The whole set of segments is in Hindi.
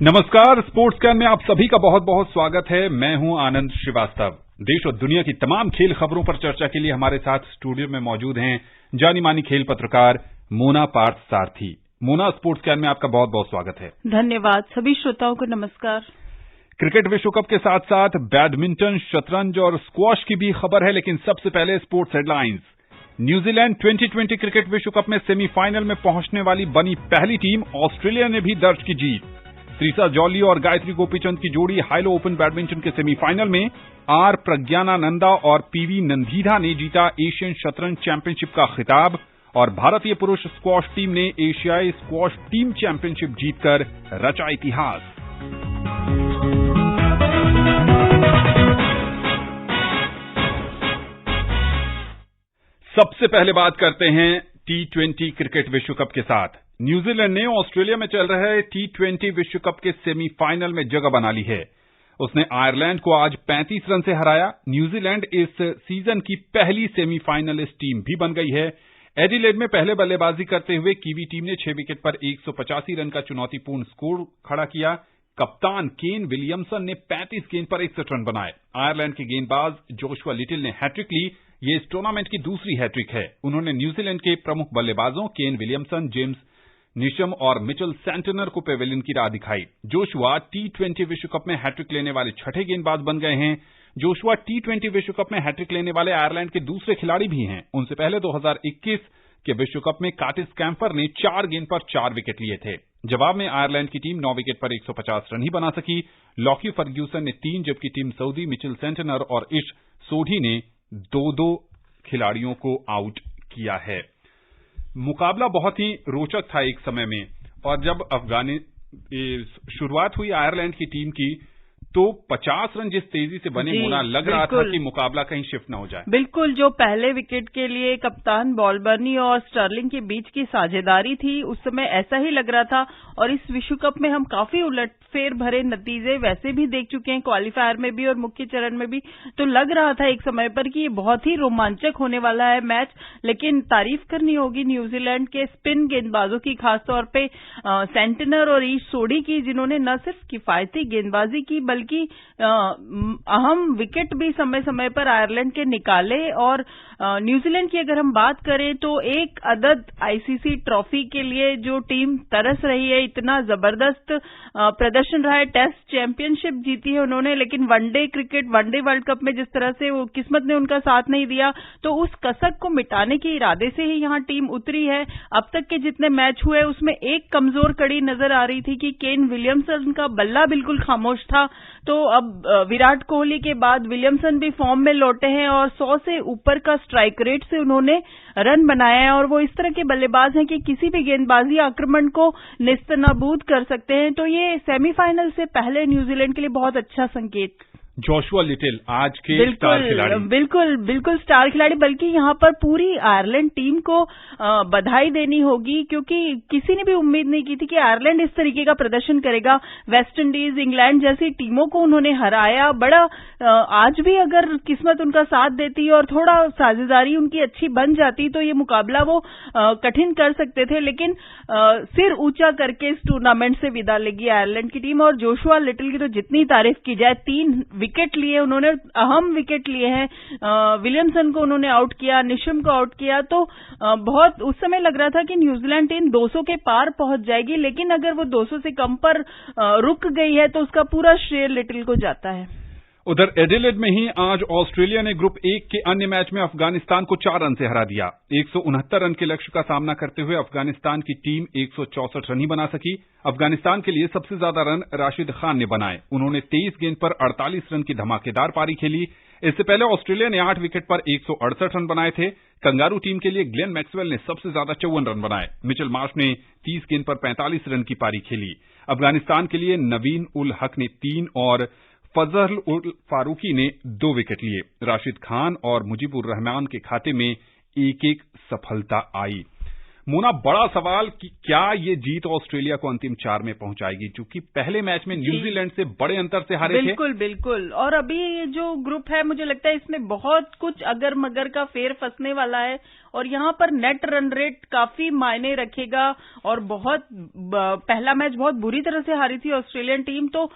नमस्कार, स्पोर्ट्स कैन में आप सभी का बहुत बहुत स्वागत है। मैं हूं आनंद श्रीवास्तव। देश और दुनिया की तमाम खेल खबरों पर चर्चा के लिए हमारे साथ स्टूडियो में मौजूद हैं जानी मानी खेल पत्रकार मोना पार्थ सारथी। मोना, स्पोर्ट्स कैन में आपका बहुत बहुत स्वागत है। धन्यवाद। सभी श्रोताओं को नमस्कार। क्रिकेट विश्व कप के साथ साथ बैडमिंटन, शतरंज और स्क्वॉश की भी खबर है, लेकिन सबसे पहले स्पोर्ट्स हेडलाइंस। न्यूजीलैंड 2020 क्रिकेट विश्व कप में सेमीफाइनल में पहुंचने वाली बनी पहली टीम। ऑस्ट्रेलिया ने भी दर्ज की जीत। त्रिशा जॉली और गायत्री गोपीचंद की जोड़ी हाइलो ओपन बैडमिंटन के सेमीफाइनल में। आर प्रज्ञानानंदा और पीवी नंदीधा ने जीता एशियन शतरंज चैंपियनशिप का खिताब। और भारतीय पुरुष स्क्वॉश टीम ने एशियाई स्क्वॉश टीम चैंपियनशिप जीतकर रचा इतिहास। सबसे पहले बात करते हैं T20 क्रिकेट विश्व कप के साथ। न्यूजीलैंड ने ऑस्ट्रेलिया में चल रहे T20 विश्व कप के सेमीफाइनल में जगह बना ली है। उसने आयरलैंड को आज 35 रन से हराया। न्यूजीलैंड इस सीजन की पहली सेमीफाइनलिस्ट टीम भी बन गई है। एडिलेड में पहले बल्लेबाजी करते हुए कीवी टीम ने 6 विकेट पर 185 रन का चुनौतीपूर्ण स्कोर खड़ा किया। कप्तान केन विलियमसन ने 35 गेंद पर 61 रन बनाए। आयरलैंड के गेंदबाज जोशुआ लिटिल ने हैट्रिक ली। ये इस टूर्नामेंट की दूसरी हैट्रिक है। उन्होंने न्यूजीलैंड के प्रमुख बल्लेबाजों केन विलियमसन, जेम्स निशम और मिचेल सेंटनर को पेविलियन की राह दिखाई। जोशुआ T20 विश्व कप में हैट्रिक लेने वाले छठे गेंदबाज बन गए हैं। जोशुआ T20 विश्व कप में हैट्रिक लेने वाले आयरलैंड के दूसरे खिलाड़ी भी हैं। उनसे पहले 2021 के विश्व कप में काटिस कैम्फर ने 4 गेंद पर 4 विकेट लिए थे। जवाब में आयरलैंड की टीम 9 विकेट पर 150 रन ही बना सकी। लॉकी फर्ग्यूसन ने 3 जबकि टीम सऊदी मिचेल सेंटनर और इश सोढी ने 2-2 खिलाड़ियों को आउट किया है। मुकाबला बहुत ही रोचक था एक समय में, और जब शुरुआत हुई आयरलैंड की टीम की तो 50 रन जिस तेजी से बने, मोना, लग रहा था कि मुकाबला कहीं शिफ्ट ना हो जाए। बिल्कुल, जो पहले विकेट के लिए कप्तान बॉलबर्नी और स्टर्लिंग के बीच की साझेदारी थी, उस समय ऐसा ही लग रहा था। और इस विश्व कप में हम काफी उलटफेर भरे नतीजे वैसे भी देख चुके हैं, क्वालिफायर में भी और मुख्य चरण में भी। तो लग रहा था एक समय पर कि ये बहुत ही रोमांचक होने वाला है मैच। लेकिन तारीफ करनी होगी न्यूजीलैंड के स्पिन गेंदबाजों की, खासतौर पे सेंटनर और ईश सोढी की, जिन्होंने न सिर्फ किफायती गेंदबाजी की बल्कि अहम विकेट भी समय समय पर आयरलैंड के निकाले। और न्यूजीलैंड की अगर हम बात करें तो एक अदद आईसीसी ट्रॉफी के लिए जो टीम तरस रही है, इतना जबरदस्त प्रदर्शन रहा है। टेस्ट चैंपियनशिप जीती है उन्होंने, लेकिन one day cricket, one day world cup में जिस तरह से वो किस्मत ने उनका साथ नहीं दिया, तो उस कसक को मिटाने के इरादे से ही यहां टीम उतरी है। अब तक के जितने मैच हुए उसमें एक कमजोर कड़ी नजर आ रही थी कि केन विलियमसन का बल्ला बिल्कुल खामोश था। तो अब विराट कोहली के बाद विलियमसन भी फॉर्म में लौटे हैं और 100 से ऊपर का स्ट्राइक रेट से उन्होंने रन बनाया है। और वो इस तरह के बल्लेबाज हैं कि किसी भी गेंदबाजी आक्रमण को नेस्तनाबूद कर सकते हैं। तो ये सेमीफाइनल से पहले न्यूजीलैंड के लिए बहुत अच्छा संकेत। जोशुआ लिटिल आज के स्टार खिलाड़ी, बिल्कुल स्टार खिलाड़ी, बल्कि यहां पर पूरी आयरलैंड टीम को बधाई देनी होगी, क्योंकि किसी ने भी उम्मीद नहीं की थी कि आयरलैंड इस तरीके का प्रदर्शन करेगा। वेस्ट इंडीज, इंग्लैंड जैसी टीमों को उन्होंने हराया। बड़ा आज भी अगर किस्मत उनका साथ देती और थोड़ा साझेदारी उनकी अच्छी बन जाती तो ये मुकाबला वो कठिन कर सकते थे। लेकिन सिर ऊंचा करके इस टूर्नामेंट से विदा लेगी आयरलैंड की टीम। और जोशुआ लिटिल की तो जितनी तारीफ की जाए, 3 विकेट लिए उन्होंने, अहम विकेट लिए हैं। विलियमसन को उन्होंने आउट किया, निशम को आउट किया। तो बहुत उस समय लग रहा था कि न्यूजीलैंड टीम 200 के पार पहुंच जाएगी, लेकिन अगर वो 200 से कम पर रुक गई है तो उसका पूरा श्रेय लिटिल को जाता है। उधर एडिलेड में ही आज ऑस्ट्रेलिया ने ग्रुप 1 के अन्य मैच में अफगानिस्तान को 4 रन से हरा दिया। 169 रन के लक्ष्य का सामना करते हुए अफगानिस्तान की टीम 164 रन ही बना सकी। अफगानिस्तान के लिए सबसे ज्यादा रन राशिद खान ने बनाए। उन्होंने 23 गेंद पर 48 रन की धमाकेदार पारी खेली। इससे पहले ऑस्ट्रेलिया ने 8 विकेट पर 168 रन बनाए थे। कंगारू टीम के लिए ग्लेन मैक्सवेल ने सबसे ज्यादा 54 रन बनाए। मिचेल मार्श ने 30 गेंद पर 45 रन की पारी खेली। अफगानिस्तान के लिए नवीन उल हक ने 3 और फजल उल फारूकी ने 2 विकेट लिए। राशिद खान और मुजीबुर रहमान के खाते में एक सफलता आई। मोना, बड़ा सवाल कि क्या ये जीत ऑस्ट्रेलिया को अंतिम 4 में पहुंचाएगी, क्योंकि पहले मैच में न्यूजीलैंड से बड़े अंतर से हारे थे। बिल्कुल। और अभी ये जो ग्रुप है, मुझे लगता है इसमें बहुत कुछ अगर मगर का फेर फंसने वाला है। और यहाँ पर नेट रन रेट काफी मायने रखेगा। और बहुत पहला मैच बहुत बुरी तरह से हारी थी ऑस्ट्रेलियन टीम, तो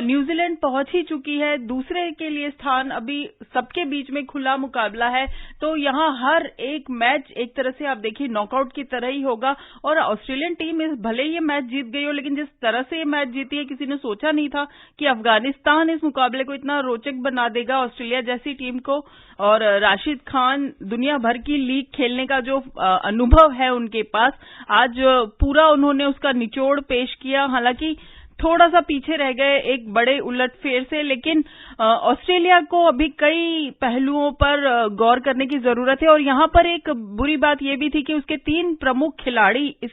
न्यूजीलैंड पहुंच ही चुकी है। दूसरे के लिए स्थान अभी सबके बीच में खुला मुकाबला है, तो यहाँ हर एक मैच एक तरह से आप देखिए नॉकआउट की तरह ही होगा। और ऑस्ट्रेलियन टीम भले ही ये मैच जीत गई हो, लेकिन जिस तरह से ये मैच जीती है किसी ने सोचा नहीं था कि अफगानिस्तान इस मुकाबले को इतना रोचक बना देगा ऑस्ट्रेलिया जैसी टीम को। और राशिद खान दुनिया भर की लीग खेलने का जो अनुभव है उनके पास, आज पूरा उन्होंने उसका निचोड़ पेश किया। हालांकि थोड़ा सा पीछे रह गए एक बड़े उलटफेर से, लेकिन ऑस्ट्रेलिया को अभी कई पहलुओं पर गौर करने की जरूरत है। और यहाँ पर एक बुरी बात यह भी थी कि उसके 3 प्रमुख खिलाड़ी इस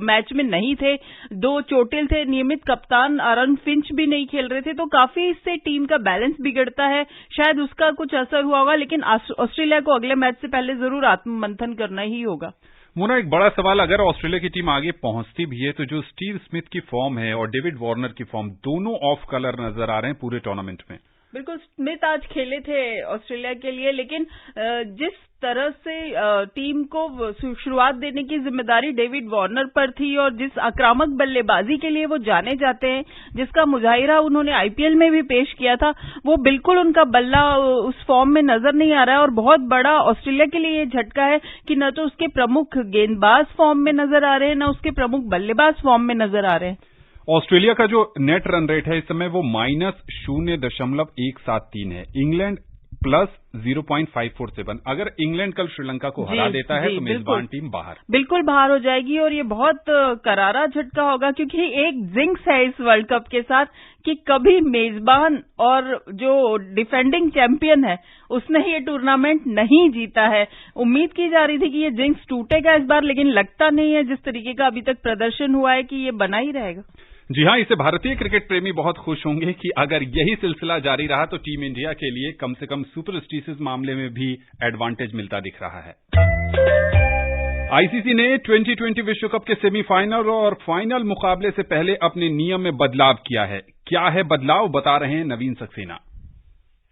मैच में नहीं थे, 2 चोटिल थे, नियमित कप्तान आरन फिंच भी नहीं खेल रहे थे, तो काफी इससे टीम का बैलेंस बिगड़ता है। शायद उसका कुछ असर हुआ होगा, लेकिन ऑस्ट्रेलिया को अगले मैच से पहले जरूर आत्ममंथन करना ही होगा। मोना, एक बड़ा सवाल, अगर ऑस्ट्रेलिया की टीम आगे पहुंचती भी है तो जो स्टीव स्मिथ की फॉर्म है और डेविड वार्नर की फॉर्म, दोनों ऑफ कलर नजर आ रहे हैं पूरे टूर्नामेंट में। बिल्कुल, स्मिथ आज खेले थे ऑस्ट्रेलिया के लिए, लेकिन जिस तरह से टीम को शुरुआत देने की जिम्मेदारी डेविड वार्नर पर थी और जिस आक्रामक बल्लेबाजी के लिए वो जाने जाते हैं, जिसका मुजाहिरा उन्होंने आईपीएल में भी पेश किया था, वो बिल्कुल उनका बल्ला उस फॉर्म में नजर नहीं आ रहा है। और बहुत बड़ा ऑस्ट्रेलिया के लिए ये झटका है कि न तो उसके प्रमुख गेंदबाज फॉर्म में नजर आ रहे हैं, न उसके प्रमुख बल्लेबाज फॉर्म में नजर आ रहे हैं। ऑस्ट्रेलिया का जो नेट रन रेट है इस समय वो -0.173 है। इंग्लैंड +0.547। अगर इंग्लैंड कल श्रीलंका को हरा देता है तो मेजबान टीम बिल्कुल बाहर हो जाएगी। और ये बहुत करारा झटका होगा, क्योंकि एक जिंक्स है इस वर्ल्ड कप के साथ कि कभी मेजबान और जो डिफेंडिंग चैंपियन है उसने ये टूर्नामेंट नहीं जीता है। उम्मीद की जा रही थी कि ये जिंक्स टूटेगा इस बार, लेकिन लगता नहीं है। जिस तरीके का अभी तक प्रदर्शन हुआ है कि ये बना ही रहेगा। जी हां, इससे भारतीय क्रिकेट प्रेमी बहुत खुश होंगे कि अगर यही सिलसिला जारी रहा तो टीम इंडिया के लिए कम से कम सुपरस्टिशियस मामले में भी एडवांटेज मिलता दिख रहा है। आईसीसी ने 2020 विश्व कप के सेमीफाइनल और फाइनल मुकाबले से पहले अपने नियम में बदलाव किया है। क्या है बदलाव, बता रहे हैं नवीन सक्सेना।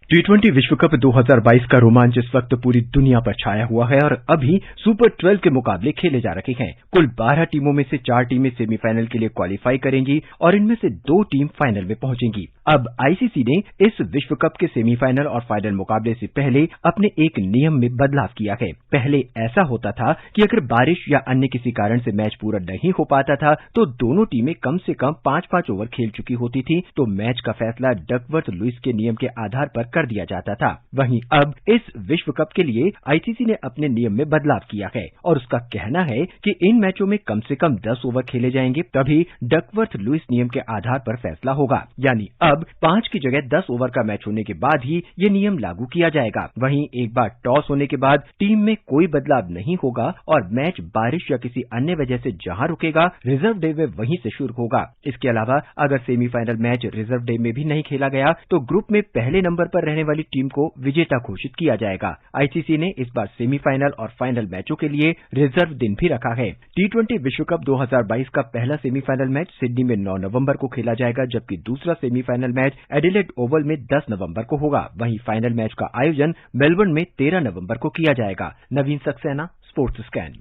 T20 विश्व कप 2022 का रोमांच इस वक्त पूरी दुनिया पर छाया हुआ है और अभी सुपर 12 के मुकाबले खेले जा रहे हैं। कुल 12 टीमों में से 4 टीमें सेमीफाइनल के लिए क्वालिफाई करेंगी और इनमें से 2 टीम फाइनल में पहुंचेंगी। अब आईसीसी ने इस विश्व कप के सेमीफाइनल और फाइनल मुकाबले से पहले अपने एक नियम में बदलाव किया है। पहले ऐसा होता था कि अगर बारिश या अन्य किसी कारण से मैच पूरा नहीं हो पाता था तो दोनों टीमें कम से कम 5-5 ओवर खेल चुकी होती थी, तो मैच का फैसला डकवर्थ लुईस के नियम के आधार पर कर दिया जाता था। वहीं अब इस विश्व कप के लिए आईसीसी ने अपने नियम में बदलाव किया है और उसका कहना है कि इन मैचों में कम से कम 10 ओवर खेले जाएंगे, तभी डकवर्थ लुईस नियम के आधार पर फैसला होगा। यानी अब 5 की जगह 10 ओवर का मैच होने के बाद ही ये नियम लागू किया जाएगा। वहीं एक बार टॉस होने के बाद टीम में कोई बदलाव नहीं होगा और मैच बारिश या किसी अन्य वजह से जहां रुकेगा, रिजर्व डे में वहीं से शुरू होगा। इसके अलावा अगर सेमीफाइनल मैच रिजर्व डे में भी नहीं खेला गया तो ग्रुप में पहले नंबर पर रहने वाली टीम को विजेता घोषित किया जाएगा। आईसीसी ने इस बार सेमीफाइनल और फाइनल मैचों के लिए रिजर्व दिन भी रखा है। T20 विश्व कप 2022 का पहला सेमीफाइनल मैच सिडनी में 9 नवंबर को खेला जाएगा, जबकि दूसरा सेमीफाइनल मैच एडिलेड ओवल में 10 नवंबर को होगा। वहीं फाइनल मैच का आयोजन मेलबर्न में 13 नवंबर को किया जाएगा। नवीन सक्सेना, स्पोर्ट्स स्कैन।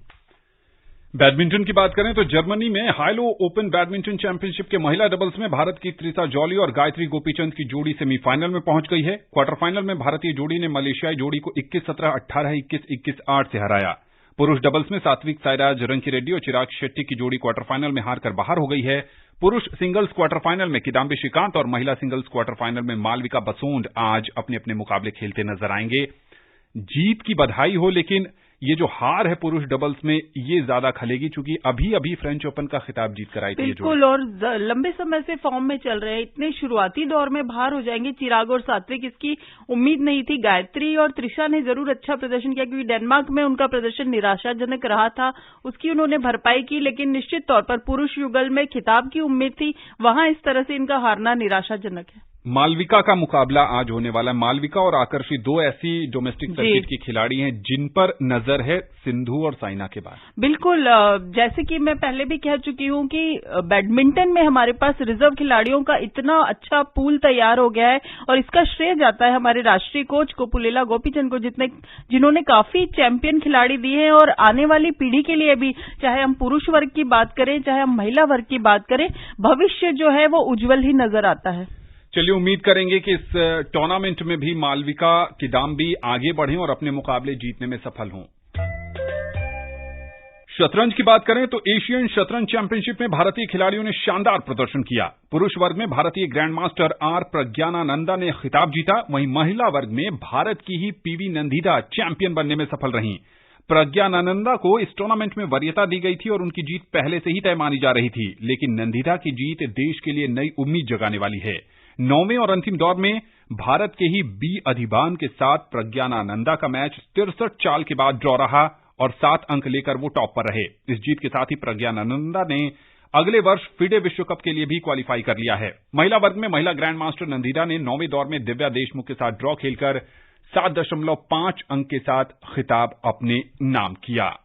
बैडमिंटन की बात करें तो जर्मनी में हाइलो ओपन बैडमिंटन चैंपियनशिप के महिला डबल्स में भारत की त्रिसा जॉली और गायत्री गोपीचंद की जोड़ी सेमीफाइनल में पहुंच गई है। क्वार्टर फाइनल में भारतीय जोड़ी ने मलेशियाई जोड़ी को 21-17, 18-21, 21-8 से हराया। पुरुष डबल्स में सात्विक साईराज रंकीरेड्डी और चिराग शेट्टी की जोड़ी क्वार्टर फाइनल में हारकर बाहर हो गई है। पुरुष सिंगल्स क्वार्टर फाइनल में किदाम्बी श्रीकांत और महिला सिंगल्स क्वार्टर फाइनल में मालविका बसोंड आज अपने अपने मुकाबले खेलते नजर आएंगे। जीत की बधाई हो, लेकिन ये जो हार है पुरुष डबल्स में ये ज्यादा खलेगी, चूंकि अभी अभी फ्रेंच ओपन का खिताब जीत कर आई थी। बिल्कुल, और लंबे समय से फॉर्म में चल रहे हैं, इतने शुरुआती दौर में बाहर हो जाएंगे चिराग और सात्विक, इसकी उम्मीद नहीं थी। गायत्री और त्रिशा ने जरूर अच्छा प्रदर्शन किया, क्योंकि डेनमार्क में उनका प्रदर्शन निराशाजनक रहा था, उसकी उन्होंने भरपाई की। लेकिन निश्चित तौर पर पुरुष युगल में खिताब की उम्मीद थी, वहां इस तरह से इनका हारना निराशाजनक है। मालविका का मुकाबला आज होने वाला है। मालविका और आकर्षि दो ऐसी डोमेस्टिक सर्किट की खिलाड़ी हैं जिन पर नजर है सिंधु और साइना के बाद। बिल्कुल, जैसे कि मैं पहले भी कह चुकी हूं कि बैडमिंटन में हमारे पास रिजर्व खिलाड़ियों का इतना अच्छा पूल तैयार हो गया है और इसका श्रेय जाता है हमारे राष्ट्रीय कोच कोपुलेला गोपीचंद को, जिन्होंने काफी चैंपियन खिलाड़ी दिए हैं। और आने वाली पीढ़ी के लिए भी, चाहे हम पुरुष वर्ग की बात करें चाहे हम महिला वर्ग की बात करें, भविष्य जो है वो उज्जवल ही नजर आता है। चलिए, उम्मीद करेंगे कि इस टूर्नामेंट में भी मालविका किदाम्बी आगे बढ़ें और अपने मुकाबले जीतने में सफल हों। शतरंज की बात करें तो एशियन शतरंज चैंपियनशिप में भारतीय खिलाड़ियों ने शानदार प्रदर्शन किया। पुरुष वर्ग में भारतीय ग्रैंड मास्टर आर प्रज्ञानानंदा ने खिताब जीता, वहीं महिला वर्ग में भारत की ही पीवी नंदिता चैंपियन बनने में सफल रहीं। प्रज्ञानानंदा को इस टूर्नामेंट में वरीयता दी गई थी और उनकी जीत पहले से ही तय मानी जा रही थी, लेकिन नंदिता की जीत देश के लिए नई उम्मीद जगाने वाली है। 9वें और अंतिम दौर में भारत के ही बी अधिबान के साथ प्रज्ञानानंदा का मैच 63 चाल के बाद ड्रॉ रहा और 7 अंक लेकर वो टॉप पर रहे। इस जीत के साथ ही प्रज्ञानानंदा ने अगले वर्ष फिडे विश्व कप के लिए भी क्वालिफाई कर लिया है। महिला वर्ग में महिला ग्रैंड मास्टर नंदिता ने 9वें दौर में दिव्या देशमुख के साथ ड्रॉ खेलकर 7.5 अंक के साथ खिताब अपने नाम किया।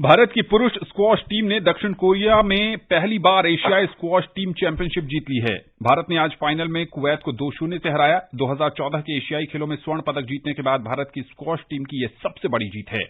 भारत की पुरुष स्क्वॉश टीम ने दक्षिण कोरिया में पहली बार एशियाई स्क्वॉश टीम चैंपियनशिप जीत ली है। भारत ने आज फाइनल में कुवैत को 2-0 से हराया। 2014 के एशियाई खेलों में स्वर्ण पदक जीतने के बाद भारत की स्क्वॉश टीम की यह सबसे बड़ी जीत है।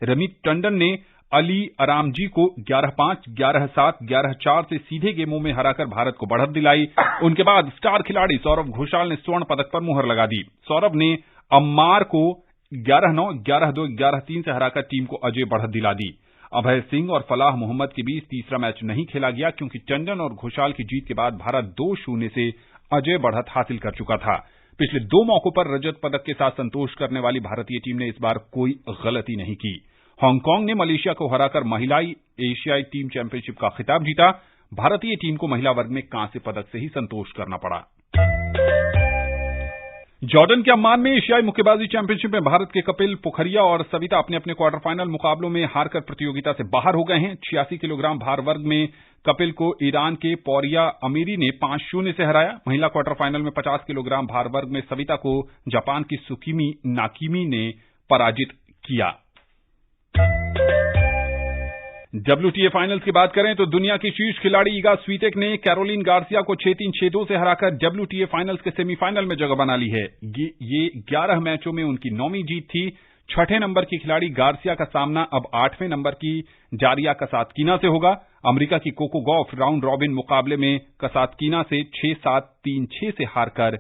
रमित टंडन ने अली अरामजी को 11-5, 11-7, 11-4 से सीधे गेमों में हराकर भारत को बढ़त दिलाई। उनके बाद स्टार खिलाड़ी सौरभ घोषाल ने स्वर्ण पदक पर मुहर लगा दी। सौरभ ने अम्मार को 11-9, 11-2, 11-3 से हराकर टीम को अजय बढ़त दिला दी। अभय सिंह और फलाह मोहम्मद के बीच तीसरा मैच नहीं खेला गया क्योंकि टंडन और घोषाल की जीत के बाद भारत 2-0 से अजय बढ़त हासिल कर चुका था। पिछले 2 मौकों पर रजत पदक के साथ संतोष करने वाली भारतीय टीम ने इस बार कोई गलती नहीं की। हांगकांग ने मलेशिया को हराकर महिला एशियाई टीम चैंपियनशिप का खिताब जीता। भारतीय टीम को महिला वर्ग में कांस्य पदक से ही संतोष करना पड़ा। जॉर्डन के अम्मान में एशियाई मुक्केबाजी चैंपियनशिप में भारत के कपिल पोखरिया और सविता अपने अपने क्वार्टर फाइनल मुकाबलों में हारकर प्रतियोगिता से बाहर हो गए हैं। 86 किलोग्राम भार वर्ग में कपिल को ईरान के पौरिया अमीरी ने 5-0 से हराया। महिला क्वार्टर फाइनल में 50 किलोग्राम भार वर्ग में सविता को जापान की सुकिमी नाकिमी ने पराजित किया। WTA फाइनल्स की बात करें तो दुनिया की शीर्ष खिलाड़ी ईगा स्वीटेक ने कैरोलिन गार्सिया को 6-3, 6-2 से हराकर WTA फाइनल्स के सेमीफाइनल में जगह बना ली है। ये 11 मैचों में उनकी 9वीं जीत थी। 6ठे नंबर की खिलाड़ी गार्सिया का सामना अब 8वें नंबर की जारिया कसातकीना से होगा। अमेरिका की कोको गॉफ राउंड रॉबिन मुकाबले में कसातकीना से 6-7, 3-6 से हारकर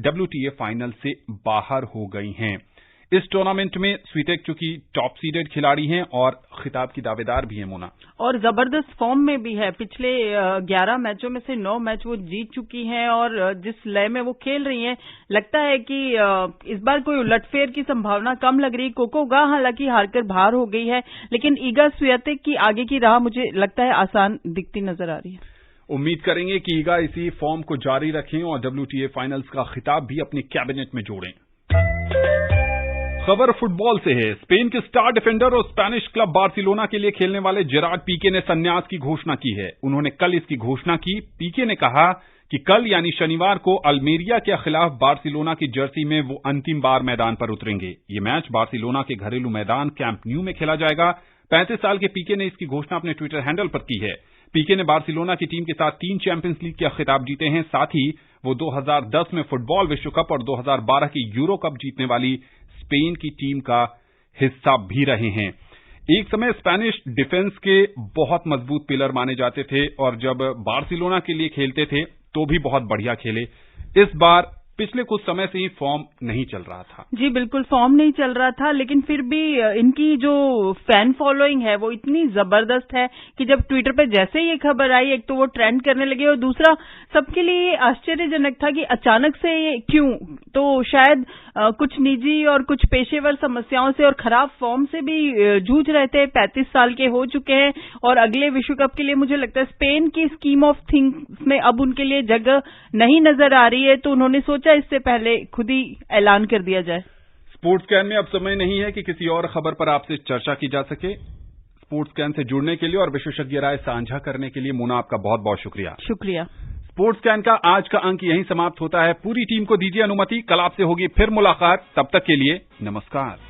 WTA फाइनल से बाहर हो गई हैं। इस टूर्नामेंट में स्वीटेक चूंकि टॉप सीडेड खिलाड़ी हैं और खिताब की दावेदार भी हैं मोना, और जबरदस्त फॉर्म में भी है। पिछले 11 मैचों में से 9 मैच वो जीत चुकी हैं और जिस लय में वो खेल रही हैं, लगता है कि इस बार कोई उलटफेर की संभावना कम लग रही है। कोकोगा हालांकि हारकर बाहर हो गई है, लेकिन ईगा स्वीटेक की आगे की राह मुझे लगता है आसान दिखती नजर आ रही है। उम्मीद करेंगे कि ईगा इसी फॉर्म को जारी रखें और WTA फाइनल्स का खिताब भी अपने कैबिनेट में जोड़ें। खबर फुटबॉल से है। स्पेन के स्टार डिफेंडर और स्पेनिश क्लब बार्सिलोना के लिए खेलने वाले जेरार्ड पीके ने संन्यास की घोषणा की है। उन्होंने कल इसकी घोषणा की। पीके ने कहा कि कल यानी शनिवार को अल्मेरिया के खिलाफ बार्सिलोना की जर्सी में वो अंतिम बार मैदान पर उतरेंगे। ये मैच बार्सिलोना के घरेलू मैदान कैंप न्यू में खेला जाएगा। 35 साल के पीके ने इसकी घोषणा अपने ट्विटर हैंडल पर की है। पीके ने बार्सिलोना की टीम के साथ 3 चैंपियंस लीग के खिताब जीते हैं। साथ ही वो 2010 में फुटबॉल विश्व कप और 2012 की यूरो कप जीतने वाली स्पेन की टीम का हिस्सा भी रहे हैं। एक समय स्पेनिश डिफेंस के बहुत मजबूत पिलर माने जाते थे और जब बार्सिलोना के लिए खेलते थे तो भी बहुत बढ़िया खेले। इस बार पिछले कुछ समय से ही फॉर्म नहीं चल रहा था। जी बिल्कुल, फॉर्म नहीं चल रहा था, लेकिन फिर भी इनकी जो फैन फॉलोइंग है वो इतनी जबरदस्त है कि जब ट्विटर पर जैसे ही ये खबर आई, एक तो वो ट्रेंड करने लगे और दूसरा सबके लिए आश्चर्यजनक था कि अचानक से ये क्यों। तो शायद कुछ निजी और कुछ पेशेवर समस्याओं से और खराब फॉर्म से भी जूझ रहे थे। 35 साल के हो चुके हैं और अगले विश्व कप के लिए मुझे लगता है स्पेन की स्कीम ऑफ थिंग्स में अब उनके लिए जगह नहीं नजर आ रही है, तो उन्होंने सोचा इससे पहले खुद ही ऐलान कर दिया जाए। स्पोर्ट्स कैन में अब समय नहीं है कि किसी और खबर पर आपसे चर्चा की जा सके। स्पोर्ट्स कैन से जुड़ने के लिए और विशेषज्ञ राय साझा करने के लिए मोना आपका बहुत बहुत शुक्रिया। शुक्रिया। स्पोर्ट्स कैन का आज का अंक यहीं समाप्त होता है। पूरी टीम को दीजिए अनुमति, कल आपसे होगी फिर मुलाकात। तब तक के लिए नमस्कार।